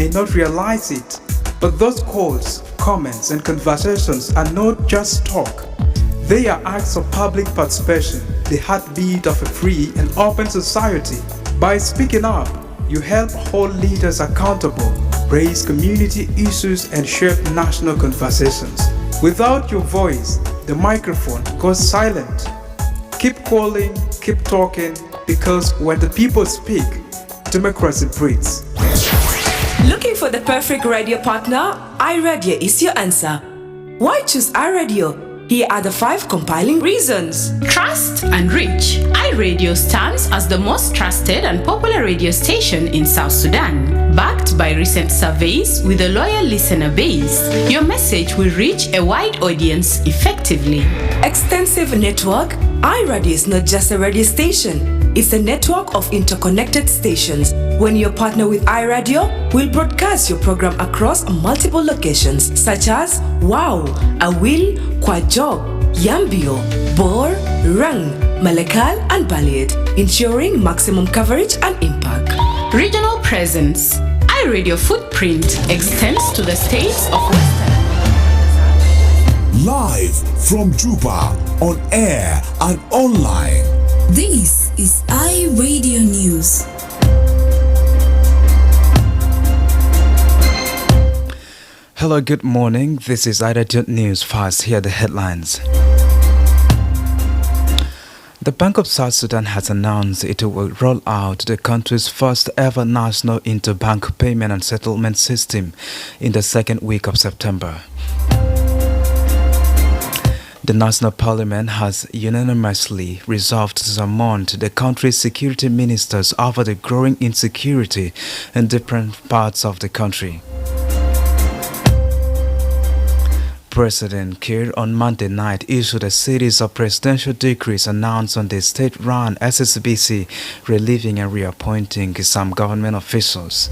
may not realize it, but those calls, comments, and conversations are not just talk. They are acts of public participation, the heartbeat of a free and open society. By speaking up, you help hold leaders accountable, raise community issues, and shape national conversations. Without your voice, the microphone goes silent. Keep calling, keep talking, because when the people speak, democracy breathes. Looking for the perfect radio partner? iRadio is your answer. Why choose iRadio? Here are the 5 compiling reasons. Trust and reach. iRadio stands as the most trusted and popular radio station in South Sudan. Backed by recent surveys with a loyal listener base, your message will reach a wide audience effectively. Extensive network. iRadio is not just a radio station. It's a network of interconnected stations. When you partner with iRadio, we'll broadcast your program across multiple locations such as Wow, Awil, Kwajok, Yambio, Bor, Rang, Malakal, and Balid, ensuring maximum coverage and impact. Regional presence. iRadio footprint extends to the states of Western. Live from Juba, on air and online. This is iRadio News. Hello, good morning. This is iRadio News. First, here are the headlines. The Bank of South Sudan has announced it will roll out the country's first ever national interbank payment and settlement system in the second week of September. The National Parliament has unanimously resolved to summon the country's security ministers over the growing insecurity in different parts of the country. President Kiir on Monday night issued a series of presidential decrees announced on the state-run SSBC, relieving and reappointing some government officials.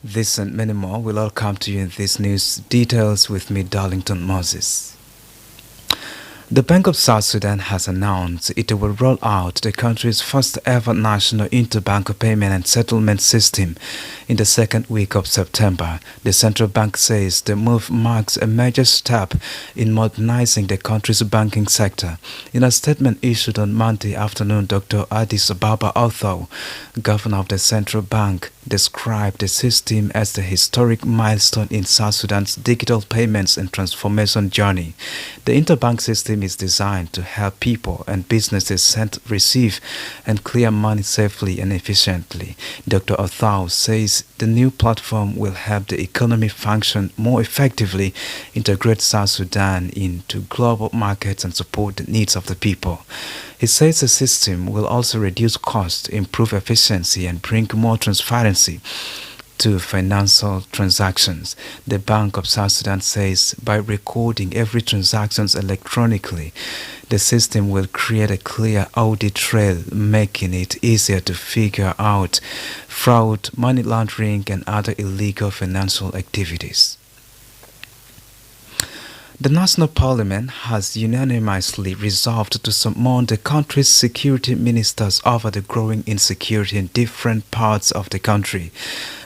This and many more will all come to you in this news details with me, Darlington Moses. The Bank of South Sudan has announced it will roll out the country's first ever national interbank payment and settlement system in the second week of September. The central bank says the move marks a major step in modernizing the country's banking sector. In a statement issued on Monday afternoon, Dr. Addis Ababa Although, governor of the central bank, described the system as the historic milestone in South Sudan's digital payments and transformation journey. The interbank system is designed to help people and businesses send, receive, and clear money safely and efficiently. Dr. Othau says the new platform will help the economy function more effectively, integrate South Sudan into global markets, and support the needs of the people. He says the system will also reduce costs, improve efficiency, and bring more transparency to financial transactions. The Bank of South Sudan says by recording every transaction electronically, the system will create a clear audit trail, making it easier to figure out fraud, money laundering, and other illegal financial activities. The National Parliament has unanimously resolved to summon the country's security ministers over the growing insecurity in different parts of the country.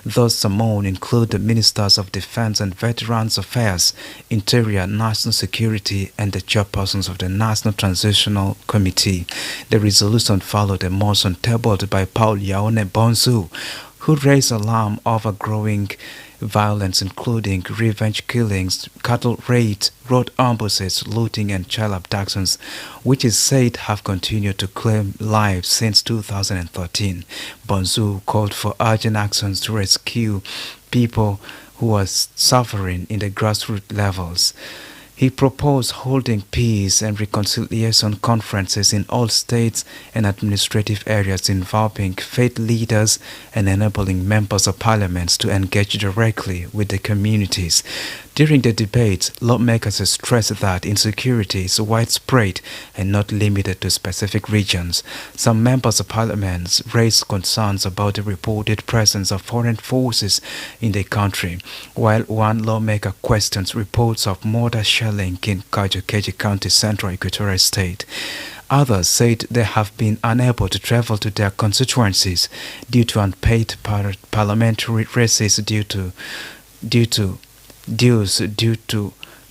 Those summoned include the Ministers of Defense and Veterans Affairs, Interior, National Security, and the chairpersons of the National Transitional Committee. The resolution followed a motion tabled by Paul Yaone Bonsu, who raised alarm over growing violence, including revenge killings, cattle raids, road ambushes, looting, and child abductions, which is said have continued to claim lives since 2013. Bonzu called for urgent actions to rescue people who are suffering in the grassroots levels. He proposed holding peace and reconciliation conferences in all states and administrative areas involving faith leaders and enabling members of parliaments to engage directly with the communities. During the debate, lawmakers stressed that insecurity is widespread and not limited to specific regions. Some members of parliament raised concerns about the reported presence of foreign forces in the country, while one lawmaker questions reports of mortar shelling in Kajukeji County, Central Equatorial State. Others said they have been unable to travel to their constituencies due to unpaid parliamentary races due to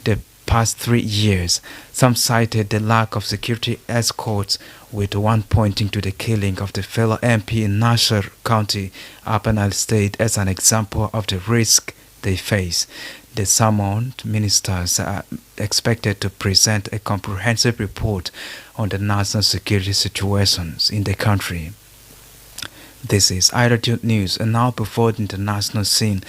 the past 3 years. Some cited the lack of security escorts, with one pointing to the killing of the fellow MP in Nasser County, Upper Nile State, as an example of the risk they face. The summoned ministers are expected to present a comprehensive report on the national security situations in the country. This is iRadio News, and now before the international scene,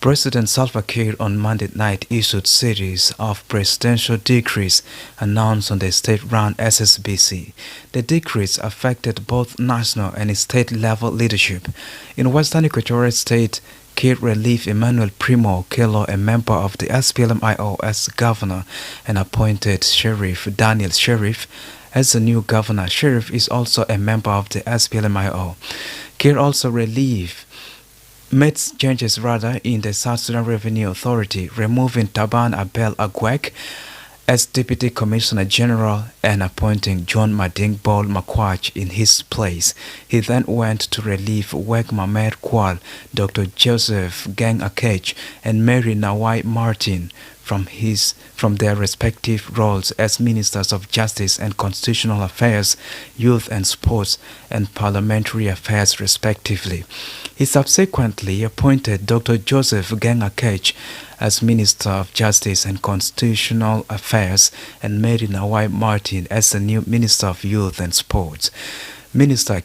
President Salva Kiir on Monday night issued series of presidential decrees announced on the state-run SSBC. The decrees affected both national and state-level leadership. In Western Equatorial State, Kiir relieved Emmanuel Primo Kelo, a member of the SPLM-IO, as governor and appointed Sheriff Daniel Sheriff as the new governor. Sheriff is also a member of the SPLM-IO. Kiir also made changes in the South Sudan Revenue Authority, removing Taban Abel Agwek as Deputy Commissioner General and appointing John Mading Bol Makwach in his place. He then went to relieve Weg Mamer Kwal, Dr. Joseph Gang Akech, and Mary Nawai Martin from their respective roles as Ministers of Justice and Constitutional Affairs, Youth and Sports, and Parliamentary Affairs respectively. He subsequently appointed Dr. Joseph Gang Akech as Minister of Justice and Constitutional Affairs and Mary Nawai Martin as the new Minister of Youth and Sports. Meanwhile,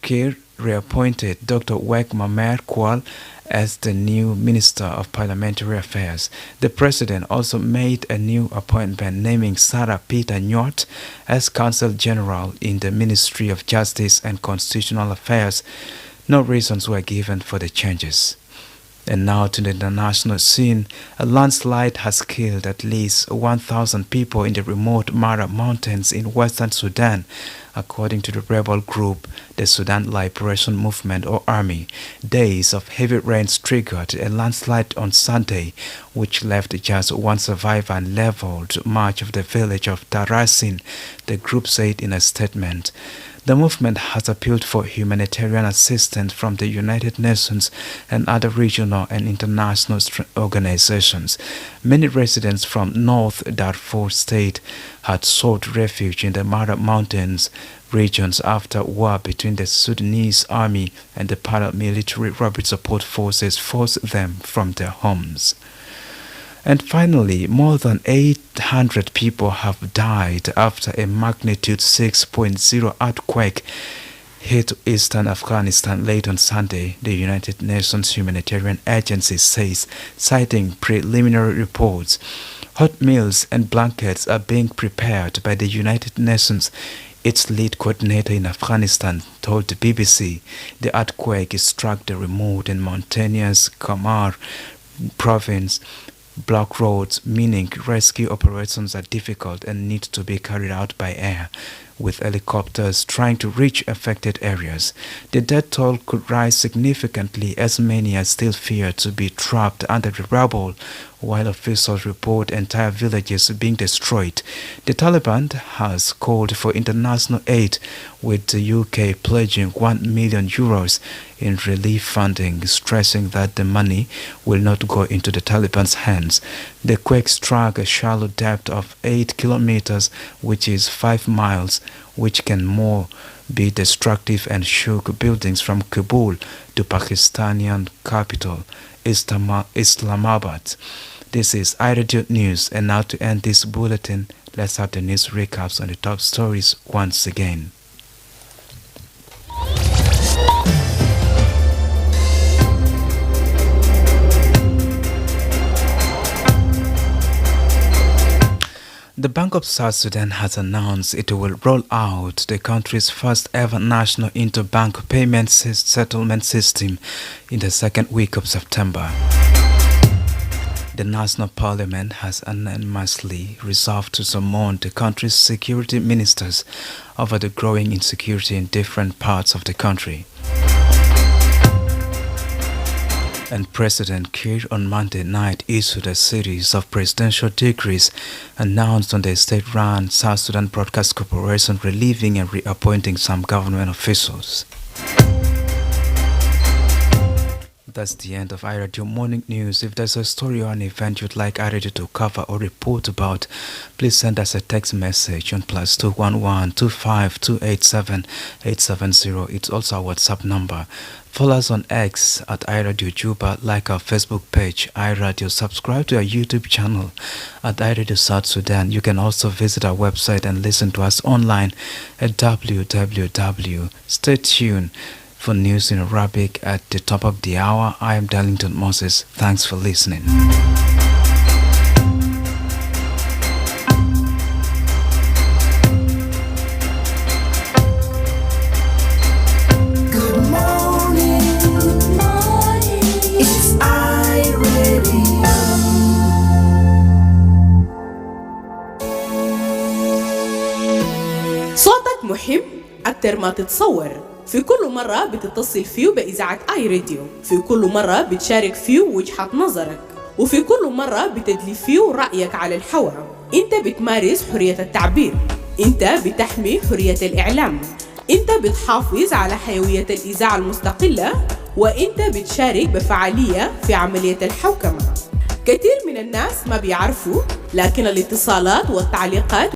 Kiir reappointed Dr. Weg Mamer Kwal as the new Minister of Parliamentary Affairs. The President also made a new appointment, naming Sarah Peter Nyot as Consul General in the Ministry of Justice and Constitutional Affairs. No reasons were given for the changes. And now to the international scene. A landslide has killed at least 1,000 people in the remote Mara Mountains in western Sudan, according to the rebel group, the Sudan Liberation Movement or Army. Days of heavy rains triggered a landslide on Sunday, which left just one survivor and leveled much of the village of Tarasin, the group said in a statement. The movement has appealed for humanitarian assistance from the United Nations and other regional and international organizations. Many residents from North Darfur State had sought refuge in the Mara Mountains regions after war between the Sudanese army and the paramilitary rapid support forces forced them from their homes. And finally, more than 800 people have died after a magnitude 6.0 earthquake hit eastern Afghanistan late on Sunday, the United Nations Humanitarian Agency says, citing preliminary reports. Hot meals and blankets are being prepared by the United Nations. Its lead coordinator in Afghanistan told the BBC the earthquake struck the remote and mountainous Kamar province. Block roads, meaning rescue operations are difficult and need to be carried out by air, with helicopters trying to reach affected areas. The death toll could rise significantly as many are still feared to be trapped under the rubble, while officials report entire villages being destroyed. The Taliban has called for international aid, with the UK pledging €1 million in relief funding, stressing that the money will not go into the Taliban's hands. The quake struck a shallow depth of 8 kilometers, which is 5 miles, which can more be destructive, and shook buildings from Kabul to Pakistani capital Islamabad. This is iRadio News, and now to end this bulletin, let's have the news recaps on the top stories once again. The Bank of South Sudan has announced it will roll out the country's first ever national interbank payment settlement system in the second week of September. The National Parliament has unanimously resolved to summon the country's security ministers over the growing insecurity in different parts of the country. And President Kiir on Monday night issued a series of presidential decrees announced on the state-run South Sudan Broadcast Corporation, relieving and reappointing some government officials. That's the end of iRadio Morning News. If there's a story or an event you'd like iRadio to cover or report about, please send us a text message on +211 25 287 870. It's also our WhatsApp number. Follow us on X at iRadio Juba, like our Facebook page, iRadio. Subscribe to our YouTube channel at iRadio South Sudan. You can also visit our website and listen to us online at www. Stay tuned for news in Arabic at the top of the hour. I am Darlington Moses. Thanks for listening. Good morning. It's iRadio. صوتك مهم أكتر ما تتصور. في كل مرة بتتصل فيه بإذاعة آي راديو، في كل مرة بتشارك فيه وجهة نظرك، وفي كل مرة بتدلي فيه رأيك على الهواء. أنت بتمارس حرية التعبير، أنت بتحمي حرية الإعلام، أنت بتحافظ على حيوية الإذاعة المستقلة، وأنت بتشارك بفعالية في عملية الحوكمة. كثير من الناس ما بيعرفوا، لكن الاتصالات والتعليقات